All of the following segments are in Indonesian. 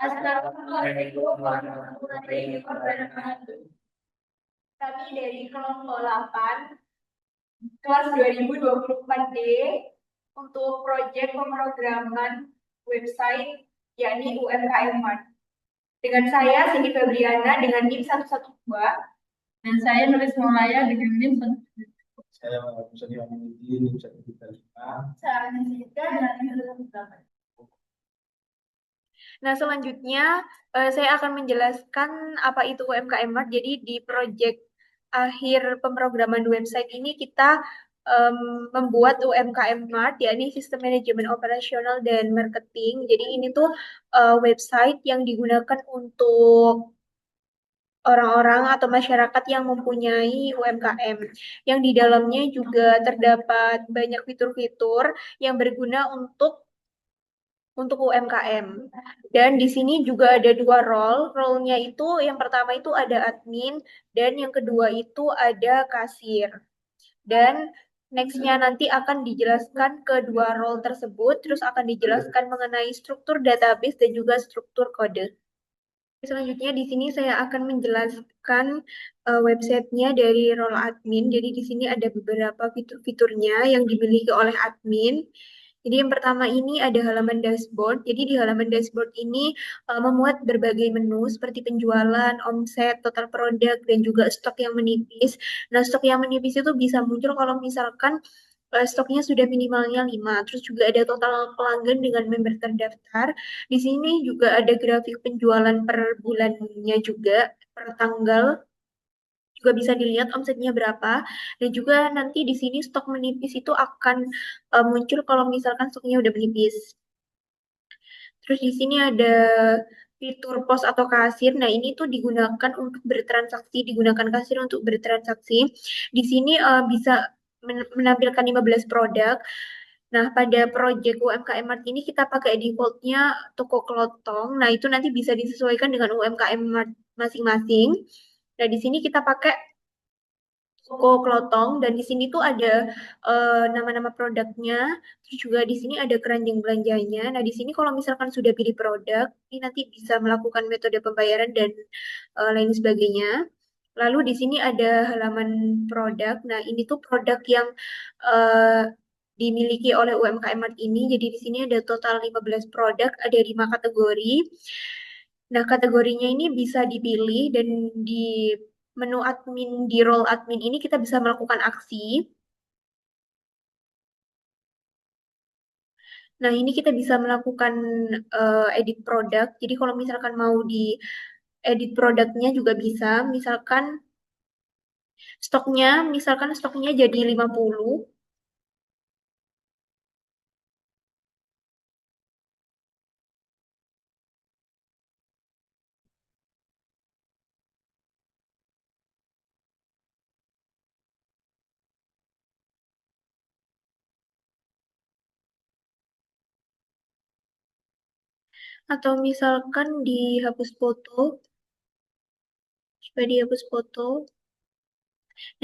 Assalamualaikum warahmatullahi wabarakatuh. Kami dari kelompok 8, kelas 2024D, untuk proyek pemrograman website, yakni UMKM Mart. Dengan saya, Cindy Febriana, dengan NIM 112. Dan saya Nuris Maulaya dengan NIM 1. Saya bisa diambil NIM 135. Saya Jessica dengan NIM 118. Nah, selanjutnya saya akan menjelaskan apa itu UMKM Mart. Jadi di proyek akhir pemrograman website ini kita membuat UMKM Mart, yakni Sistem Manajemen Operasional dan Marketing. Jadi ini tuh website yang digunakan untuk orang-orang atau masyarakat yang mempunyai UMKM, yang di dalamnya juga terdapat banyak fitur-fitur yang berguna untuk UMKM. Dan di sini juga ada dua role. Role-nya itu yang pertama itu ada admin dan yang kedua itu ada kasir. Dan next-nya nanti akan dijelaskan kedua role tersebut, terus akan dijelaskan mengenai struktur database dan juga struktur kode. Selanjutnya di sini saya akan menjelaskan websitenya dari role admin. Jadi di sini ada beberapa fitur-fiturnya yang dimiliki oleh admin. Jadi yang pertama ini ada halaman dashboard. Jadi di halaman dashboard ini memuat berbagai menu seperti penjualan, omset, total produk, dan juga stok yang menipis. Nah, stok yang menipis itu bisa muncul kalau misalkan stoknya sudah minimalnya 5. Terus juga ada total pelanggan dengan member terdaftar. Di sini juga ada grafik penjualan per bulannya juga, per tanggal juga bisa dilihat omsetnya berapa. Dan juga nanti di sini stok menipis itu akan muncul kalau misalkan stoknya udah menipis. Terus di sini ada fitur pos atau kasir. Nah, ini tuh digunakan untuk bertransaksi, digunakan kasir untuk bertransaksi. Di sini bisa menampilkan 15 produk. Nah, pada project UMKM Mart ini kita pakai defaultnya toko kelotong. Nah, itu nanti bisa disesuaikan dengan UMKM Mart masing-masing. Nah, di sini kita pakai toko kelotong dan di sini tuh ada nama-nama produknya, terus juga di sini ada keranjang belanjanya. Nah, di sini kalau misalkan sudah pilih produk, ini nanti bisa melakukan metode pembayaran dan lain sebagainya. Lalu di sini ada halaman produk. Nah, ini tuh produk yang eh, dimiliki oleh UMKM Mart ini. Jadi di sini ada total 15 produk, ada 5 kategori. Nah, kategorinya ini bisa dipilih dan di menu admin, di role admin ini kita bisa melakukan aksi. Nah, ini kita bisa melakukan edit produk. Jadi kalau misalkan mau di edit produknya juga bisa. Misalkan stoknya jadi 50. Atau misalkan dihapus foto, supaya dihapus foto.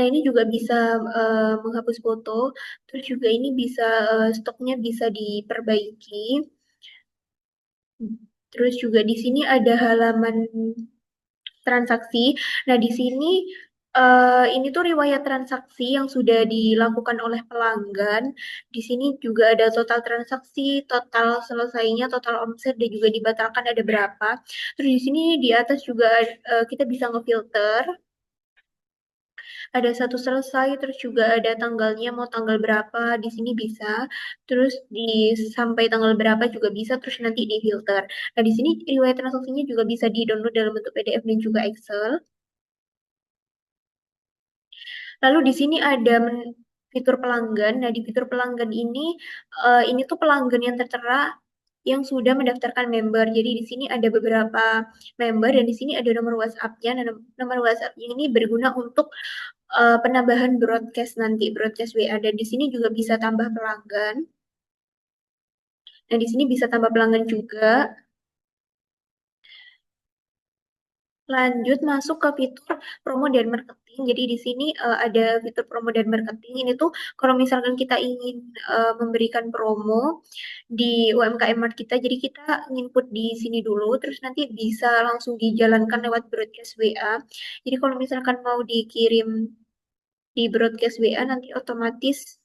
Nah, ini juga bisa menghapus foto. Terus juga ini bisa stoknya bisa diperbaiki. Terus juga di sini ada halaman transaksi. Nah, di sini ini tuh riwayat transaksi yang sudah dilakukan oleh pelanggan. Di sini juga ada total transaksi, total selesainya, total omset, dan juga dibatalkan ada berapa. Terus di sini di atas juga kita bisa ngefilter. Ada satu selesai, terus juga ada tanggalnya mau tanggal berapa, di sini bisa. Terus di sampai tanggal berapa juga bisa, terus nanti di filter. Nah, di sini riwayat transaksinya juga bisa di-download dalam bentuk PDF dan juga Excel. Lalu di sini ada fitur pelanggan. Nah, di fitur pelanggan ini tuh pelanggan yang tertera yang sudah mendaftarkan member. Jadi di sini ada beberapa member dan di sini ada nomor WhatsApp-nya. Nah, nomor WhatsApp ini berguna untuk penambahan broadcast nanti, broadcast WA. Dan di sini juga bisa tambah pelanggan. Nah, di sini bisa tambah pelanggan juga. Lanjut masuk ke fitur promo dan marketing. Jadi di sini ada fitur promo dan marketing. Ini tuh kalau misalkan kita ingin memberikan promo di UMKM Mart kita, jadi kita input di sini dulu, terus nanti bisa langsung dijalankan lewat broadcast WA. Jadi kalau misalkan mau dikirim di broadcast WA nanti otomatis,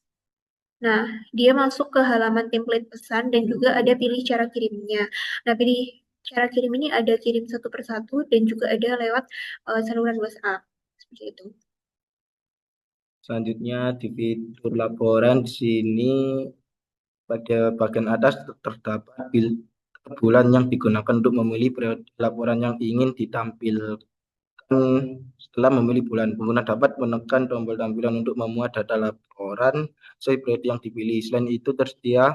nah dia masuk ke halaman template pesan dan juga ada pilih cara kirimnya. Nah pilih cara kirim ini ada kirim satu persatu dan juga ada lewat saluran WhatsApp seperti itu. Selanjutnya di fitur laporan di sini pada bagian atas terdapat bulan yang digunakan untuk memilih periode laporan yang ingin ditampilkan. Setelah memilih bulan, pengguna dapat menekan tombol tampilan untuk memuat data laporan sesuai periode yang dipilih. Selain itu tersedia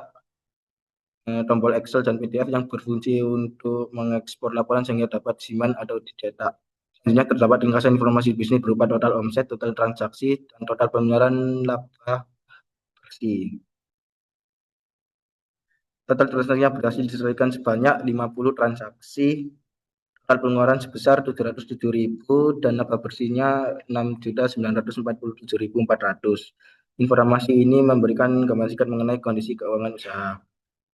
tombol Excel dan PDF yang berfungsi untuk mengekspor laporan sehingga dapat disimpan atau dicetak. Selanjutnya terdapat ringkasan informasi bisnis berupa total omset, total transaksi, dan total pengeluaran laba bersih. Total transaksi yang berhasil diselesaikan sebanyak 50 transaksi, total pengeluaran sebesar 707.000 dan laba bersihnya 6.947.400. Informasi ini memberikan gambaran singkat mengenai kondisi keuangan usaha.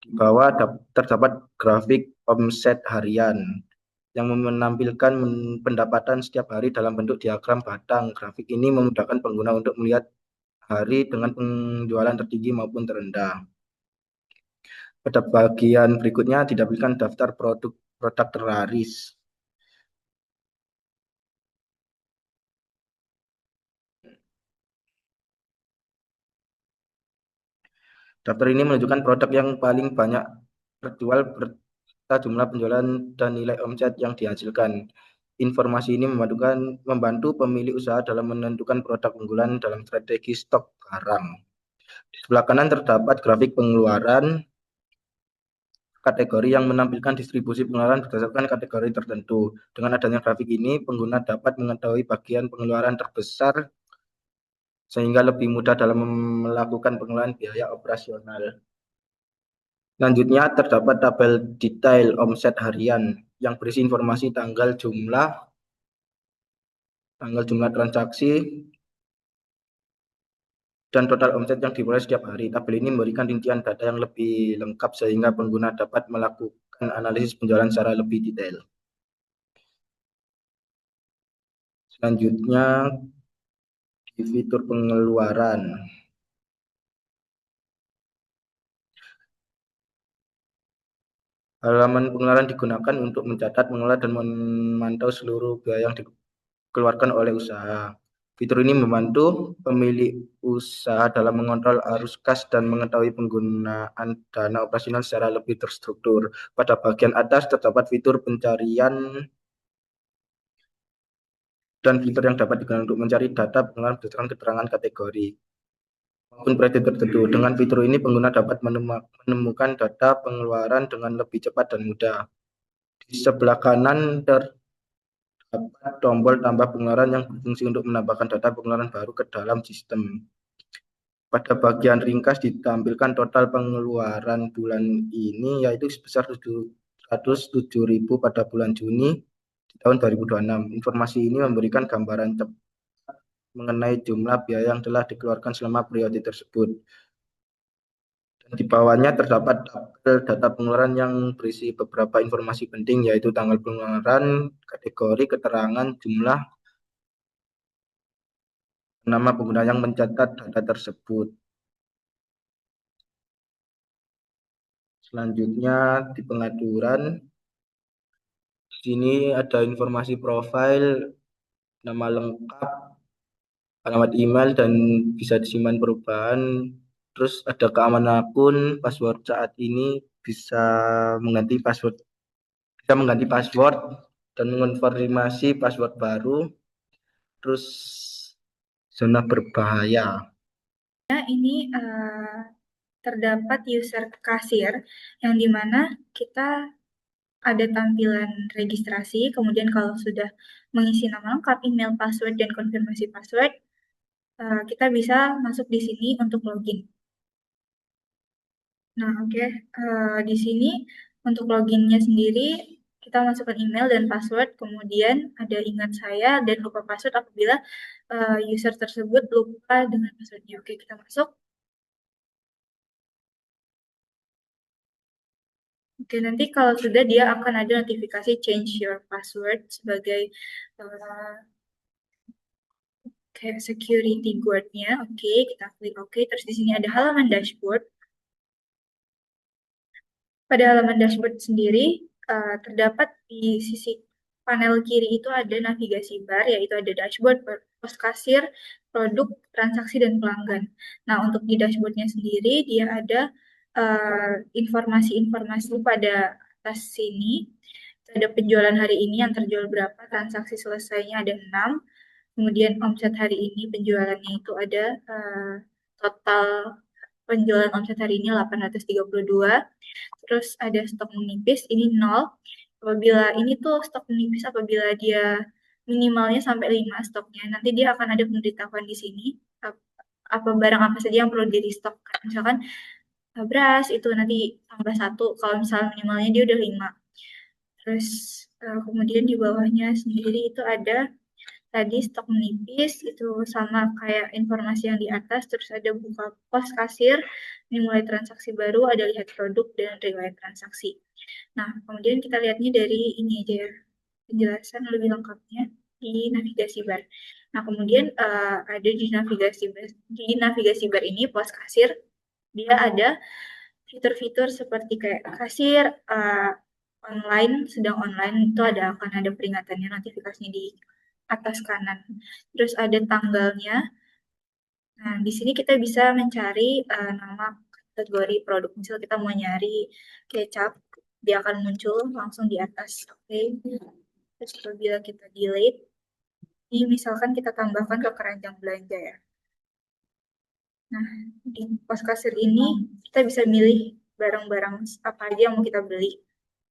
Di bawah terdapat grafik omset harian yang menampilkan pendapatan setiap hari dalam bentuk diagram batang. Grafik ini memudahkan pengguna untuk melihat hari dengan penjualan tertinggi maupun terendah. Pada bagian berikutnya ditampilkan daftar produk terlaris. Daftar ini menunjukkan produk yang paling banyak terjual serta jumlah penjualan dan nilai omset yang dihasilkan. Informasi ini membantu pemilik usaha dalam menentukan produk unggulan dalam strategi stok barang. Di sebelah kanan terdapat grafik pengeluaran kategori yang menampilkan distribusi pengeluaran berdasarkan kategori tertentu. Dengan adanya grafik ini, pengguna dapat mengetahui bagian pengeluaran terbesar sehingga lebih mudah dalam melakukan pengelolaan biaya operasional. Selanjutnya terdapat tabel detail omset harian yang berisi informasi tanggal jumlah transaksi, dan total omset yang diperoleh setiap hari. Tabel ini memberikan rincian data yang lebih lengkap sehingga pengguna dapat melakukan analisis penjualan secara lebih detail. Selanjutnya di fitur pengeluaran. Halaman pengeluaran digunakan untuk mencatat, mengelola, dan memantau seluruh biaya yang dikeluarkan oleh usaha. Fitur ini membantu pemilik usaha dalam mengontrol arus kas dan mengetahui penggunaan dana operasional secara lebih terstruktur. Pada bagian atas terdapat fitur pencarian dan fitur yang dapat digunakan untuk mencari data pengeluaran berdasarkan keterangan kategori maupun periode tertentu. Dengan fitur ini pengguna dapat menemukan data pengeluaran dengan lebih cepat dan mudah. Di sebelah kanan terdapat tombol tambah pengeluaran yang berfungsi untuk menambahkan data pengeluaran baru ke dalam sistem. Pada bagian ringkas ditampilkan total pengeluaran bulan ini yaitu sebesar 707.000 pada bulan Juni di tahun 2026. Informasi ini memberikan gambaran cepat mengenai jumlah biaya yang telah dikeluarkan selama periode tersebut. Dan di bawahnya terdapat tabel data pengeluaran yang berisi beberapa informasi penting yaitu tanggal pengeluaran, kategori, keterangan, jumlah, nama pengguna yang mencatat data tersebut. Selanjutnya di pengaturan, di sini ada informasi profil, nama lengkap, alamat email, dan bisa disimpan perubahan. Terus ada keamanan akun, password saat ini bisa mengganti password, dan mengonfirmasi password baru. Terus zona berbahaya. Ini terdapat user kasir yang dimana kita ada tampilan registrasi, kemudian kalau sudah mengisi nama lengkap, email, password, dan konfirmasi password, kita bisa masuk di sini untuk login. Nah, oke. Di sini untuk loginnya sendiri, kita kita masukkan email dan password, kemudian ada ingat saya dan lupa password apabila user tersebut lupa dengan passwordnya. Oke, kita masuk. Oke, nanti kalau sudah dia akan ada notifikasi change your password sebagai uh, kayak security guard-nya. Oke, kita klik oke. Terus di sini ada halaman dashboard. Pada halaman dashboard sendiri terdapat di sisi panel kiri itu ada navigasi bar, yaitu ada dashboard, pos kasir, produk, transaksi, dan pelanggan. Nah, untuk di dashboardnya sendiri dia ada informasi-informasi pada atas sini. Ada penjualan hari ini yang terjual berapa, transaksi selesainya ada 6. Kemudian omset hari ini penjualannya itu ada total penjualan omset hari ini 832. Terus ada stok menipis, ini 0. Apabila ini tuh stok menipis apabila dia minimalnya sampai 5 stoknya, nanti dia akan ada pemberitahuan di sini apa barang apa saja yang perlu di restock. Misalkan beras itu nanti tambah 1, kalau misalnya minimalnya dia udah 5. Terus kemudian di bawahnya sendiri itu ada tadi stok menipis, itu sama kayak informasi yang di atas. Terus ada buka pos kasir, ini mulai transaksi baru, ada lihat produk dan riwayat transaksi. Nah, kemudian kita lihatnya dari ini aja ya, penjelasan lebih lengkapnya di navigasi bar. Nah, kemudian ada di navigasi bar ini pos kasir, dia ada fitur-fitur seperti kayak kasir online, sedang online itu akan ada peringatannya, notifikasinya di atas kanan. Terus ada tanggalnya. Nah, di sini kita bisa mencari nama kategori produk. Misal kita mau nyari kecap, dia akan muncul langsung di atas. Oke. Terus apabila kita delete, ini misalkan kita tambahkan ke keranjang belanja ya. Nah, di pos kasir ini kita bisa milih barang-barang apa aja yang mau kita beli,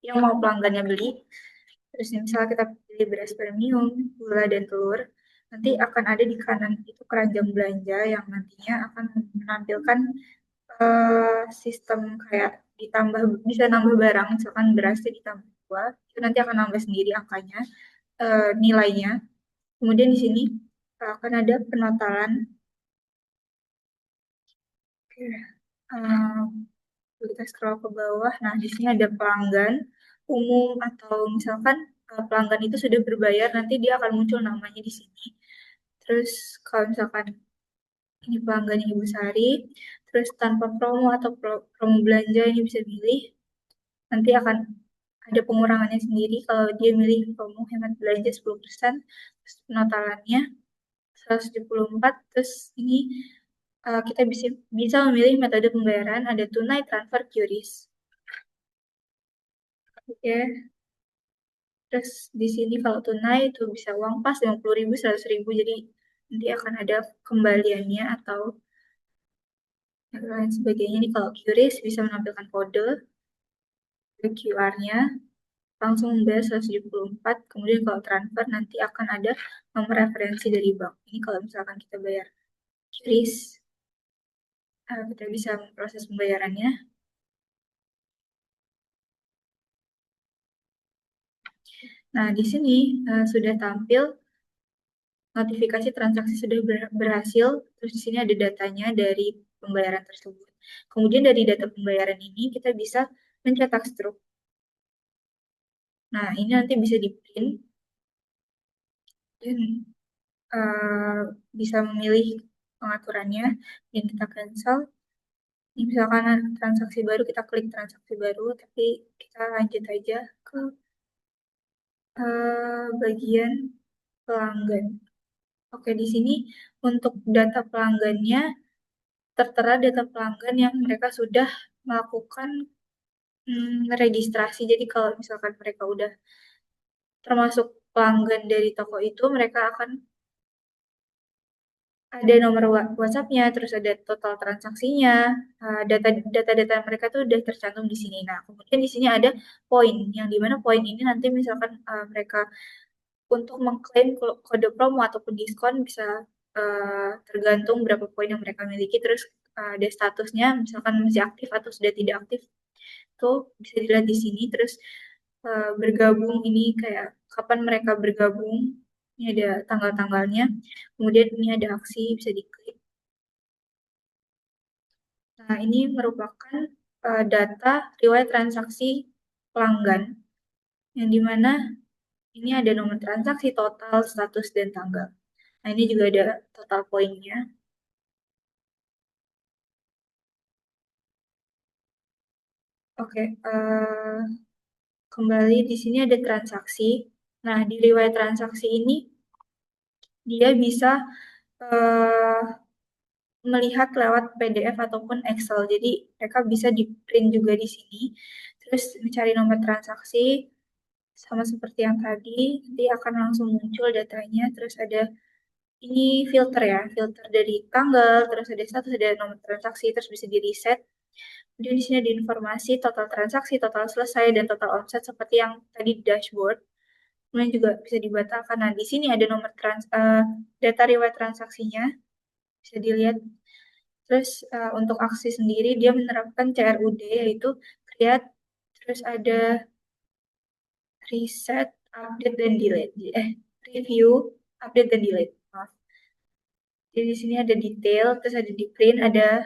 yang mau pelanggannya beli. Terus misalnya kita pilih beras premium, gula, dan telur, nanti akan ada di kanan itu keranjang belanja yang nantinya akan menampilkan sistem kayak ditambah, bisa nambah barang, misalkan berasnya ditambah 2, itu nanti akan nambah sendiri angkanya, nilainya. Kemudian di sini akan ada penotalan. Oke, kita scroll ke bawah. Nah, di sini ada pelanggan umum atau misalkan pelanggan itu sudah berbayar, nanti dia akan muncul namanya di sini. Terus kalau misalkan ini pelanggan Ibu Sari, terus tanpa promo atau promo belanja ini bisa pilih. Nanti akan ada pengurangannya sendiri kalau dia milih promo hemat belanja 10%, terus penotalannya 174, terus ini kita bisa memilih metode pembayaran, ada tunai, transfer, QRIS. Oke. Terus di sini kalau tunai itu bisa uang pas 50.000, 100.000, jadi nanti akan ada kembaliannya atau lain sebagainya. Ini kalau QRIS bisa menampilkan kode QR-nya, langsung membayar 174. Kemudian kalau transfer nanti akan ada nomor referensi dari bank. Ini kalau misalkan kita bayar QRIS, kita bisa memproses pembayarannya. Nah, di sini sudah tampil notifikasi transaksi sudah berhasil, terus di sini ada datanya dari pembayaran tersebut. Kemudian dari data pembayaran ini kita bisa mencetak struk. Nah, ini nanti bisa di-print dan bisa memilih pengaturannya dan kita cancel. Ini misalkan transaksi baru, kita klik transaksi baru, tapi kita lanjut aja ke bagian pelanggan. Oke, di sini untuk data pelanggannya tertera data pelanggan yang mereka sudah melakukan registrasi. Jadi kalau misalkan mereka udah termasuk pelanggan dari toko itu, mereka akan ada nomor WhatsApp-nya, terus ada total transaksinya, data-data mereka tuh udah tercantum di sini. Nah, kemudian di sini ada poin, yang dimana poin ini nanti misalkan mereka untuk mengklaim kode promo ataupun diskon bisa tergantung berapa poin yang mereka miliki, terus ada statusnya, misalkan masih aktif atau sudah tidak aktif, itu bisa dilihat di sini. Terus bergabung ini kayak kapan mereka bergabung. Ini ada tanggal-tanggalnya. Kemudian ini ada aksi, bisa diklik. Nah, ini merupakan data riwayat transaksi pelanggan, yang dimana ini ada nomor transaksi, total, status, dan tanggal. Nah, ini juga ada total poinnya. Oke, kembali di sini ada transaksi. Nah, di riwayat transaksi ini dia bisa eh, melihat lewat PDF ataupun Excel. Jadi mereka bisa di print juga di sini. Terus mencari nomor transaksi sama seperti yang tadi, nanti akan langsung muncul datanya. Terus ada ini filter ya, filter dari tanggal, terus ada status, ada nomor transaksi, terus bisa di reset. Kemudian di sini ada informasi total transaksi, total selesai, dan total omset seperti yang tadi di dashboard. Kemudian juga bisa dibatalkan. Nah, di sini ada nomor data riwayat transaksinya, bisa dilihat. Terus untuk aksi sendiri dia menerapkan CRUD, yaitu create, terus ada reset, update, dan delete. Review, update, dan delete. Maaf. Jadi di sini ada detail, terus ada di print, ada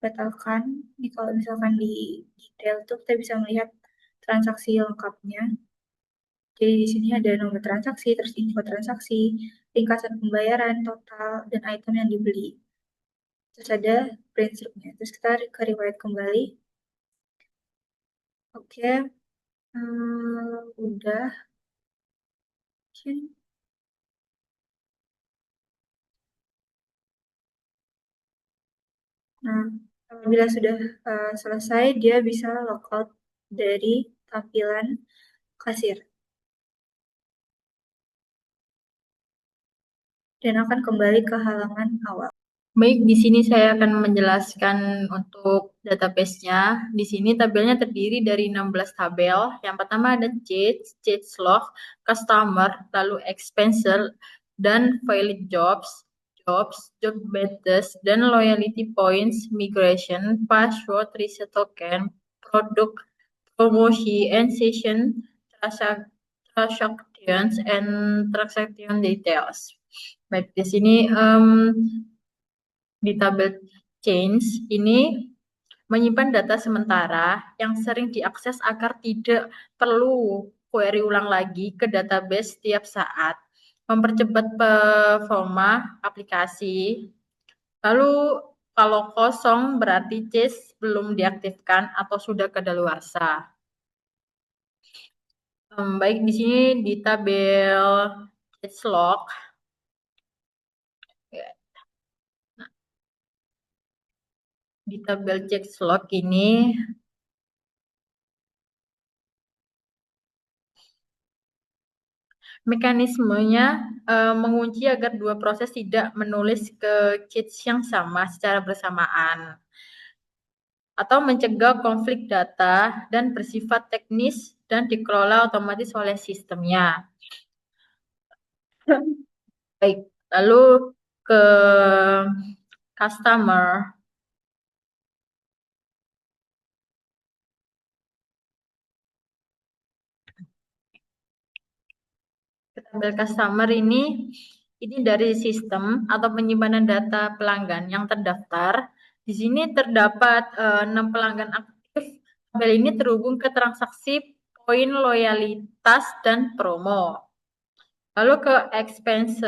batalkan. Ini kalau misalkan di detail tuh kita bisa melihat transaksi lengkapnya. Jadi di sini ada nomor transaksi, terus info transaksi, ringkasan pembayaran, total, dan item yang dibeli. Terus ada print struknya. Terus kita ke riwayat kembali. Oke, udah. Oke. Nah, apabila sudah selesai, dia bisa logout dari tampilan kasir dan akan kembali ke halaman awal. Baik, di sini saya akan menjelaskan untuk database-nya. Di sini tabelnya terdiri dari 16 tabel. Yang pertama ada change log, customer, lalu expense, dan valid jobs, job status, dan loyalty points, migration, password, reset token, product, promosi, and session, transactions, and transaction details. Baik, di sini di tabel change ini menyimpan data sementara yang sering diakses agar tidak perlu query ulang lagi ke database setiap saat, mempercepat performa aplikasi. Lalu kalau kosong berarti change belum diaktifkan atau sudah kadaluarsa. Baik, di sini di tabel change log di tabel change log ini mekanismenya mengunci agar dua proses tidak menulis ke cache yang sama secara bersamaan atau mencegah konflik data dan bersifat teknis dan dikelola otomatis oleh sistemnya. Baik, lalu ke customer. Tabel customer ini dari sistem atau penyimpanan data pelanggan yang terdaftar. Di sini terdapat 6 pelanggan aktif. Tabel ini terhubung ke transaksi, poin loyalitas, dan promo. Lalu ke expense.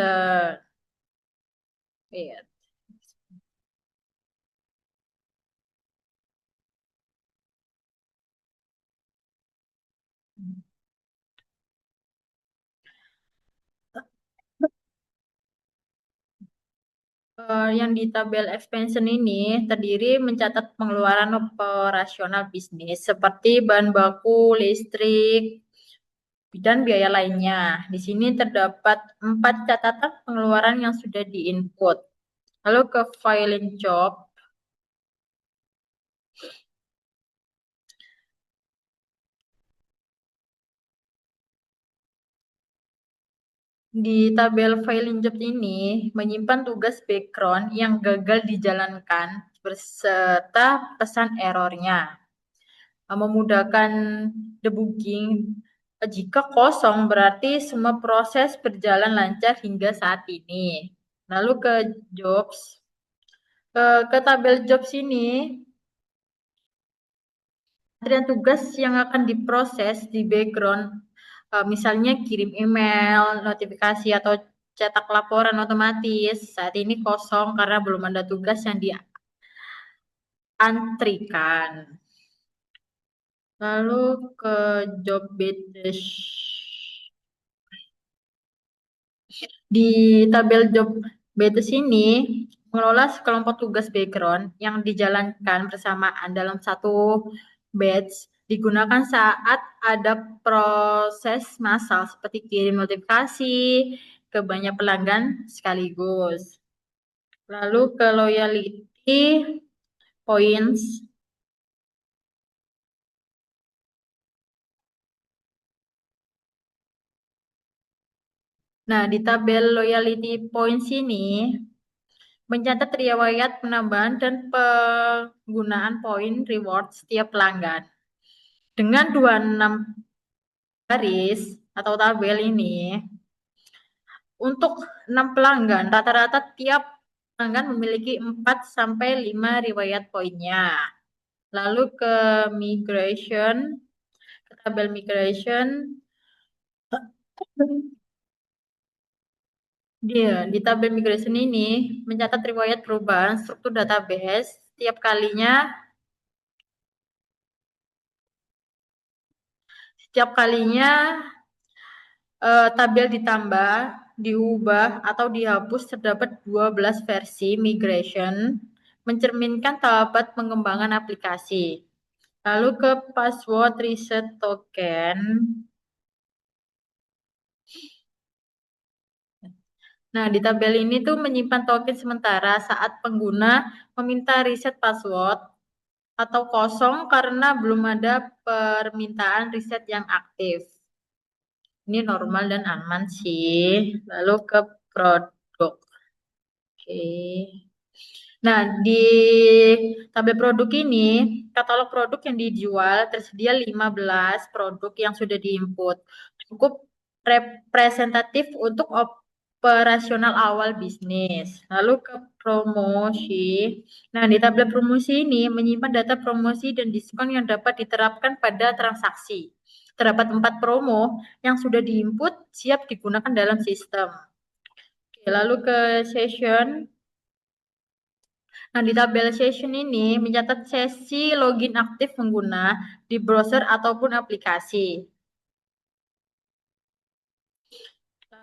Iya. Yang di tabel expansion ini terdiri mencatat pengeluaran operasional bisnis seperti bahan baku, listrik, dan biaya lainnya. Di sini terdapat 4 catatan pengeluaran yang sudah diinput. Lalu ke filing job. Di tabel filing job ini menyimpan tugas background yang gagal dijalankan beserta pesan errornya. memudahkan debugging. Jika kosong berarti semua proses berjalan lancar hingga saat ini. Lalu ke jobs. Ke tabel jobs ini, antrian tugas yang akan diproses di background, misalnya kirim email, notifikasi, atau cetak laporan otomatis, saat ini kosong karena belum ada tugas yang diantrikan. Lalu ke job batch. Di tabel job batch ini mengelola sekelompok tugas background yang dijalankan bersamaan dalam satu batch digunakan saat ada proses massal seperti kirim notifikasi ke banyak pelanggan sekaligus. Lalu ke loyalty points. Nah, di tabel loyalty points ini mencatat riwayat penambahan dan penggunaan poin reward setiap pelanggan. Dengan 26 baris atau tabel ini, untuk 6 pelanggan, rata-rata tiap pelanggan memiliki 4 sampai 5 riwayat poinnya. Lalu ke migration, ke tabel migration, di tabel migration ini mencatat riwayat perubahan struktur database setiap kalinya tabel ditambah, diubah, atau dihapus terdapat 12 versi migration, mencerminkan tahapan pengembangan aplikasi. Lalu ke password reset token. Nah, di tabel ini tuh menyimpan token sementara saat pengguna meminta reset password atau kosong karena belum ada permintaan reset yang aktif. Ini normal dan aman sih. Lalu ke produk. Oke. Nah, di tabel produk ini, katalog produk yang dijual tersedia 15 produk yang sudah diinput. Cukup representatif untuk operasional awal bisnis. Lalu ke promosi. Nah, di tabel promosi ini menyimpan data promosi dan diskon yang dapat diterapkan pada transaksi. Terdapat 4 promo yang sudah diinput siap digunakan dalam sistem. Oke, lalu ke session. Nah, di tabel session ini mencatat sesi login aktif pengguna di browser ataupun aplikasi.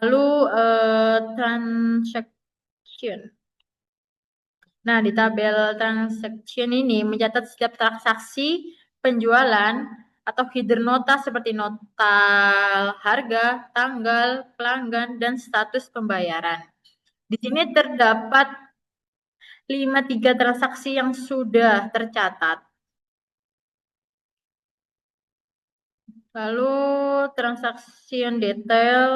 Lalu transaction. Nah, di tabel transaction ini mencatat setiap transaksi penjualan atau header nota seperti nota harga, tanggal, pelanggan, dan status pembayaran. Di sini terdapat 53 transaksi yang sudah tercatat. Lalu transaksi detail.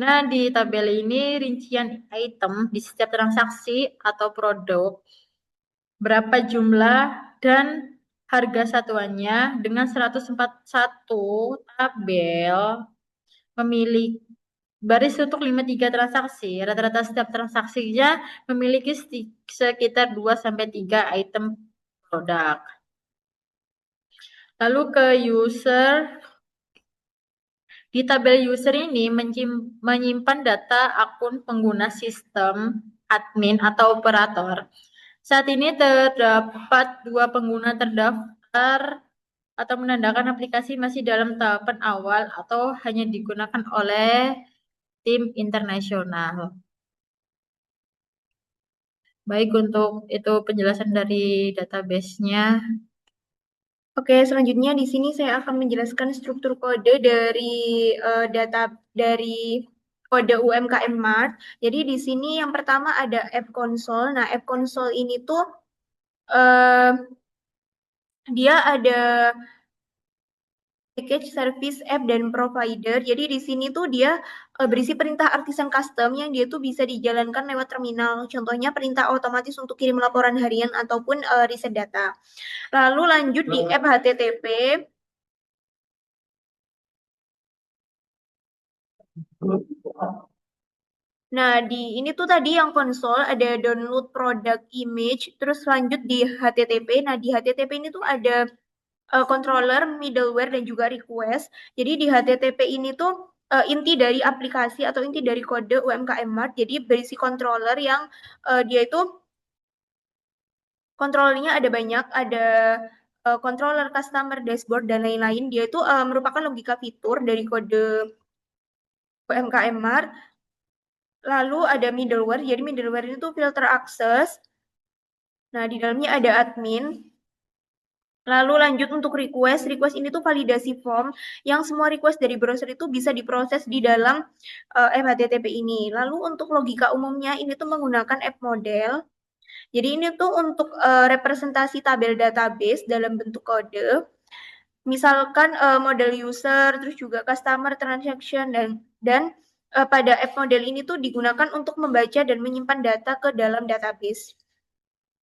Nah, di tabel ini rincian item di setiap transaksi atau produk, berapa jumlah dan harga satuannya dengan 141 tabel memiliki baris untuk 53 transaksi. Rata-rata setiap transaksinya memiliki sekitar 2 sampai 3 item produk. Lalu ke user. Di tabel user ini menyimpan data akun pengguna sistem, admin, atau operator. Saat ini terdapat 2 pengguna terdaftar atau menandakan aplikasi masih dalam tahapan awal atau hanya digunakan oleh tim internasional. Baik, untuk itu penjelasan dari database-nya. Oke, selanjutnya di sini saya akan menjelaskan struktur kode dari data dari kode UMKM Mart. Jadi di sini yang pertama ada App Console. Nah, App Console ini tuh dia ada package, service, app, dan provider. Jadi di sini tuh dia berisi perintah artisan custom yang dia tuh bisa dijalankan lewat terminal. Contohnya perintah otomatis untuk kirim laporan harian ataupun riset data. Lalu lanjut di app HTTP. Nah, di ini tuh tadi yang konsol ada download product image, terus lanjut di HTTP. Nah, di HTTP ini tuh ada controller, middleware, dan juga request. Jadi di HTTP ini tuh inti dari aplikasi atau inti dari kode UMKM Mart. Jadi berisi controller yang dia itu kontrolnya ada banyak, ada controller, customer, dashboard, dan lain-lain. Dia itu merupakan logika fitur dari kode UMKM Mart. Lalu ada middleware, jadi middleware itu filter akses. Nah, di dalamnya ada admin. Lalu lanjut untuk request. Request ini tuh validasi form yang semua request dari browser itu bisa diproses di dalam HTTP ini. Lalu untuk logika umumnya ini tuh menggunakan app model. Jadi ini tuh untuk representasi tabel database dalam bentuk kode. Misalkan model user, terus juga customer transaction dan pada app model ini tuh digunakan untuk membaca dan menyimpan data ke dalam database.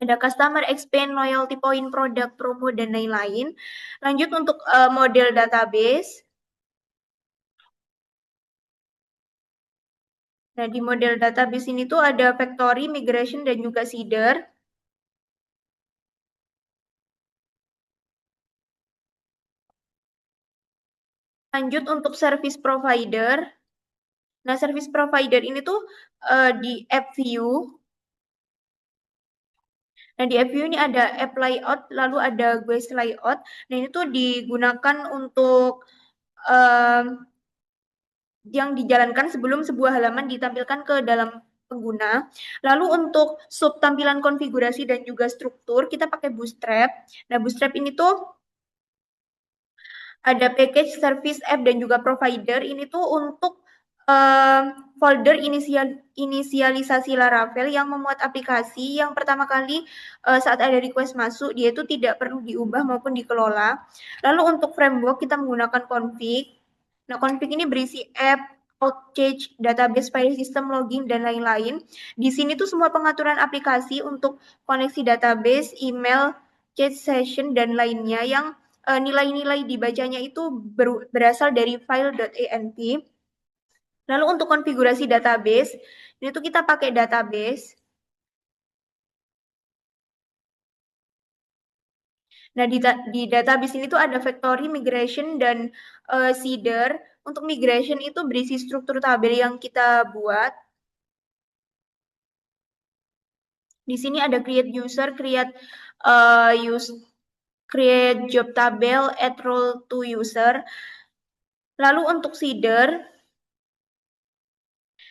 Ada customer expand, loyalty point, produk, promo, dan lain-lain. Lanjut untuk model database. Nah, di model database ini tuh ada factory, migration, dan juga seeder. Lanjut untuk service provider. Nah, service provider ini tuh di app view. Nah, di app view ini ada app layout, lalu ada guest layout. Nah, ini tuh digunakan untuk yang dijalankan sebelum sebuah halaman ditampilkan ke dalam pengguna. Lalu untuk sub tampilan konfigurasi dan juga struktur, kita pakai Bootstrap. Nah, Bootstrap ini tuh ada package, service, app, dan juga provider. Ini tuh untuk folder inisialisasi Laravel yang memuat aplikasi yang pertama kali saat ada request masuk, dia itu tidak perlu diubah maupun dikelola. Lalu untuk framework kita menggunakan config. Nah, config ini berisi app, Outchange, database, file system, login, dan lain-lain. Di sini tuh semua pengaturan aplikasi untuk koneksi database, email, chat session, dan lainnya yang nilai-nilai dibacanya itu berasal dari file.env. Lalu untuk konfigurasi database, ini tuh kita pakai database. Nah, di database ini tuh ada factory, migration, dan seeder. Untuk migration itu berisi struktur tabel yang kita buat. Di sini ada create user, create job tabel, add role to user. Lalu untuk seeder,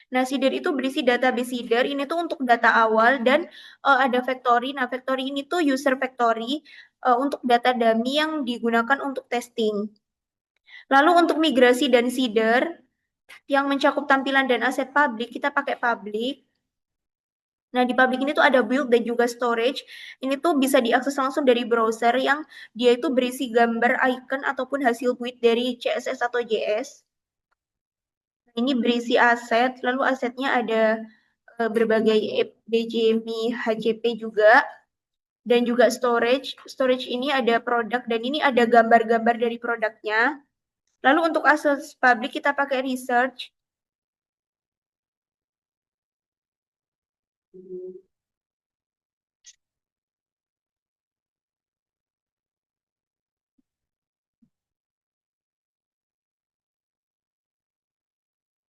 nah, seeder itu berisi database seeder. Ini tuh untuk data awal dan ada factory. Nah, factory ini tuh user factory untuk data dummy yang digunakan untuk testing. Lalu untuk migrasi dan seeder yang mencakup tampilan dan aset publik, kita pakai public. Nah, di public ini tuh ada build dan juga storage. Ini tuh bisa diakses langsung dari browser yang dia itu berisi gambar, icon, ataupun hasil build dari CSS atau JS. Ini berisi aset, lalu asetnya ada berbagai BJMI, HCP juga, dan juga storage. Storage ini ada produk dan ini ada gambar-gambar dari produknya. Lalu untuk akses publik kita pakai research.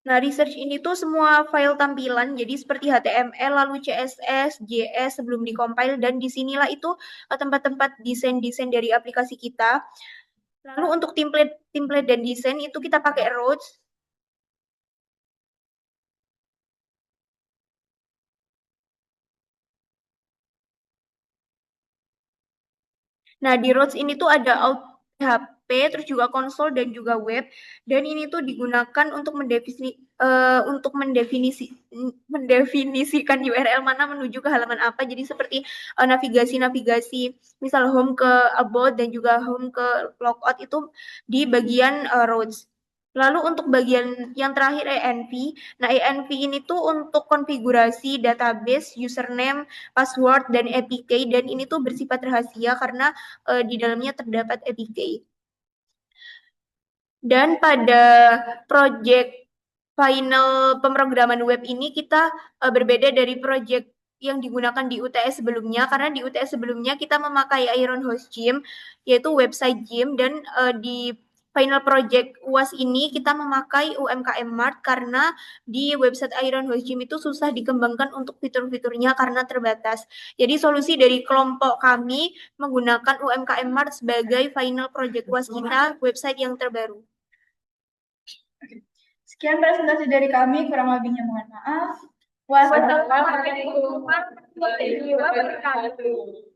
Nah, research ini tuh semua file tampilan, jadi seperti HTML, lalu CSS, JS sebelum dikompil, dan disinilah itu tempat-tempat desain-desain dari aplikasi kita. Lalu untuk template dan desain itu kita pakai Roach. Nah, di Roach ini tuh ada terus juga konsol dan juga web. Dan ini tuh digunakan untuk mendefinisikan URL mana menuju ke halaman apa. Jadi seperti navigasi-navigasi, misal home ke about dan juga home ke logout itu di bagian roads. Lalu untuk bagian yang terakhir ENV, nah ENV ini tuh untuk konfigurasi database, username, password, dan APK, dan ini tuh bersifat rahasia karena di dalamnya terdapat APK. Dan pada project final pemrograman web ini kita berbeda dari project yang digunakan di UTS sebelumnya, karena di UTS sebelumnya kita memakai Iron Host Gym, yaitu website gym, dan di final project UAS ini kita memakai UMKM Mart karena di website Iron Host Gym itu susah dikembangkan untuk fitur-fiturnya karena terbatas. Jadi solusi dari kelompok kami menggunakan UMKM Mart sebagai final project UAS kita, website yang terbaru. Sekian presentasi dari kami, kurang lebihnya mohon maaf. Wassalamualaikum warahmatullahi wabarakatuh.